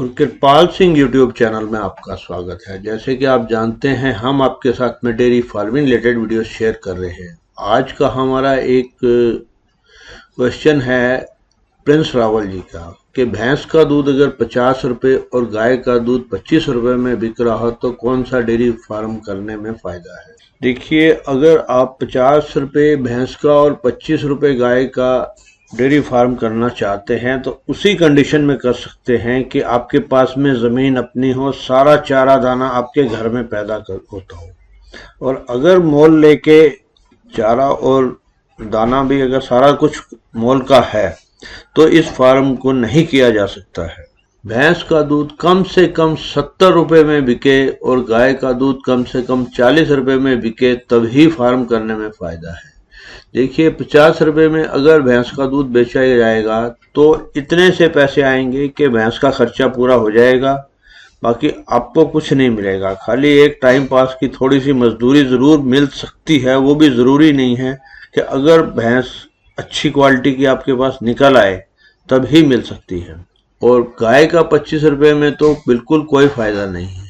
और कृपाल Singh YouTube channel में आपका स्वागत है। जैसे कि आप जानते हैं, हम आपके साथ में dairy farming related video share कर रहे हैं। आज का हमारा एक क्वेश्चन है प्रिंस रावल जी का कि भैंस का दूध अगर 50 रुपये और गाय का दूध 25 रुपये में बिक रहा हो तो कौन सा डेयरी फार्म करने में फ़ायदा है। देखिए, अगर आप 50 रुपये भैंस का और 25 रुपये गाय का डेयरी फार्म करना चाहते हैं तो उसी कंडीशन में कर सकते हैं कि आपके पास में ज़मीन अपनी हो, सारा चारा दाना आपके घर में पैदा होता हो। और अगर मोल लेके चारा और दाना भी अगर सारा कुछ मोल का है तो इस फार्म को नहीं किया जा सकता है। भैंस का दूध कम से कम 70 रुपये में बिके और गाय का दूध कम से कम 40 रुपये में बिके तभी फार्म करने में फ़ायदा है। देखिए, 50 रुपये में अगर भैंस का दूध बेचा जाएगा तो इतने से पैसे आएंगे कि भैंस का खर्चा पूरा हो जाएगा, बाकी आपको कुछ नहीं मिलेगा। खाली एक टाइम पास की थोड़ी सी मजदूरी ज़रूर मिल सकती है, वो भी ज़रूरी नहीं है कि अगर भैंस अच्छी क्वालिटी की आपके पास निकल आए तभी मिल सकती है। और गाय का 25 रुपये में तो बिल्कुल कोई फ़ायदा नहीं है।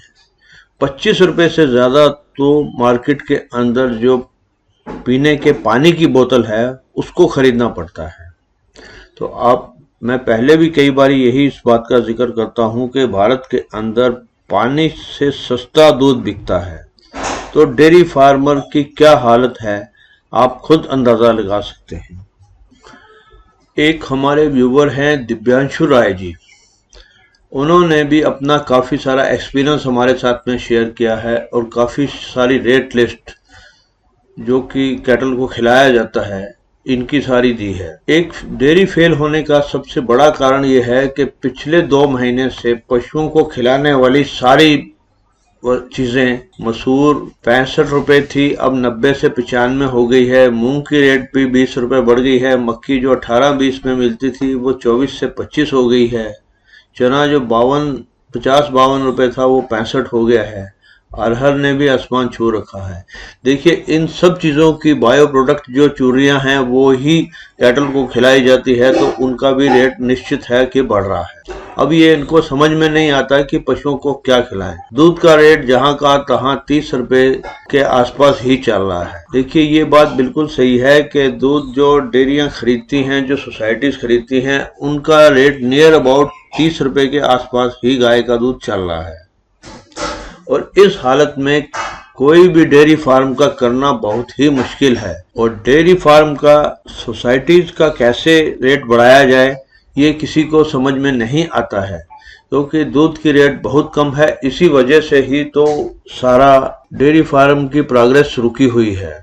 25 रुपये से ज़्यादा तो मार्केट के अंदर जो पीने के पानी की बोतल है उसको खरीदना पड़ता है। तो मैं पहले भी कई बार यही इस बात का जिक्र करता हूं कि भारत के अंदर पानी से सस्ता दूध बिकता है। तो डेयरी फार्मर की क्या हालत है आप खुद अंदाज़ा लगा सकते हैं। एक हमारे व्यूवर हैं दिव्यांशु राय जी, उन्होंने भी अपना काफ़ी सारा एक्सपीरियंस हमारे साथ में शेयर किया है और काफ़ी सारी रेट लिस्ट जो कि कैटल को खिलाया जाता है इनकी सारी दी है। एक डेयरी फेल होने का सबसे बड़ा कारण यह है कि पिछले 2 महीने से पशुओं को खिलाने वाली सारी चीज़ें, मसूर 65 रुपये थी, अब 90 से 95 हो गई है। मूंग की रेट भी 20 रुपये बढ़ गई है। मक्की जो 18-20 में मिलती थी वो 24 से 25 हो गई है। चना जो 50-52 रुपये था वो 65 हो गया है। अरहर ने भी आसमान छू रखा है। देखिए, इन सब चीज़ों की बायो प्रोडक्ट जो चूरियां हैं वो ही कैटल को खिलाई जाती है, तो उनका भी रेट निश्चित है कि बढ़ रहा है। अब ये इनको समझ में नहीं आता कि पशुओं को क्या खिलाएं। दूध का रेट जहां का तहां 30 रुपये के आसपास ही चल रहा है। देखिए, ये बात बिल्कुल सही है कि दूध जो डेयरियां खरीदती हैं, जो सोसाइटीज खरीदती हैं, उनका रेट नियर अबाउट 30 रुपये के आसपास ही गाय का दूध चल रहा है। और इस हालत में कोई भी डेयरी फार्म का करना बहुत ही मुश्किल है। और डेयरी फार्म का सोसाइटीज का कैसे रेट बढ़ाया जाए ये किसी को समझ में नहीं आता है, क्योंकि दूध की रेट बहुत कम है। इसी वजह से ही तो सारा डेयरी फार्म की प्रोग्रेस रुकी हुई है।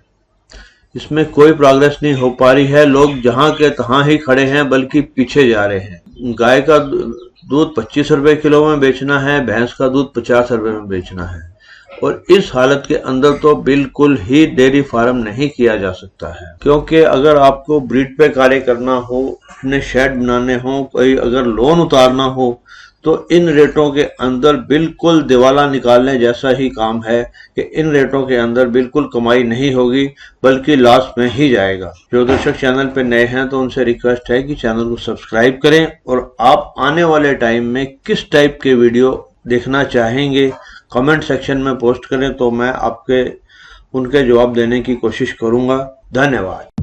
इसमें कोई प्रोग्रेस नहीं हो पा रही है। लोग जहां के तहां ही खड़े हैं, बल्कि पीछे जा रहे हैं। गाय का दूध 25 रुपये किलो में बेचना है, भैंस का दूध 50 रुपये में बेचना है। और इस हालत के अंदर तो बिल्कुल ही डेयरी फार्म नहीं किया जा सकता है, क्योंकि अगर आपको ब्रीड पे कार्य करना हो, अपने शेड बनाने हो, कोई अगर लोन उतारना हो, तो इन रेटों के अंदर बिल्कुल दिवाला निकालने जैसा ही काम है कि इन रेटों के अंदर बिल्कुल कमाई नहीं होगी, बल्कि लॉस में ही जाएगा। जो दर्शक चैनल पे नए हैं तो उनसे रिक्वेस्ट है कि चैनल को सब्सक्राइब करें। और आप आने वाले टाइम में किस टाइप के वीडियो देखना चाहेंगे कमेंट सेक्शन में पोस्ट करें, तो मैं उनके जवाब देने की कोशिश करूंगा। धन्यवाद।